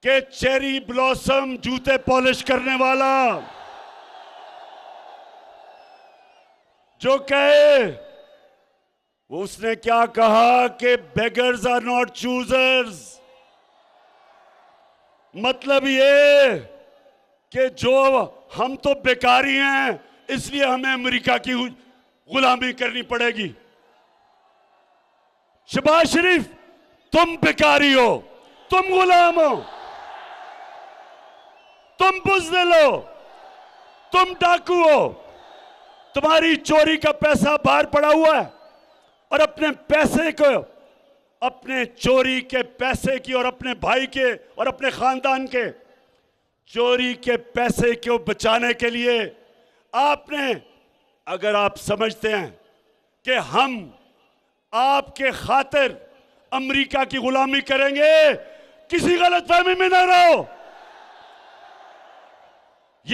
कि cherry blossom जूते polish करने वाला जो कहे, उसने क्या कहा कि बेगर्स आर नॉट चूजर्स। मतलब ये कि जो हम तो बेकारी हैं इसलिए हमें अमेरिका की गुलामी करनी पड़ेगी। शहबाज शरीफ, तुम बेकारी हो, तुम गुलाम हो, तुम बुज़दिल हो, तुम डाकू हो, तुम्हारी चोरी का पैसा बाहर पड़ा हुआ है और अपने पैसे को, अपने चोरी के पैसे की और अपने भाई के और अपने खानदान के चोरी के पैसे को बचाने के लिए आपने, अगर आप समझते हैं कि हम आपके खातिर अमेरिका की गुलामी करेंगे, किसी गलतफहमी में ना रहो।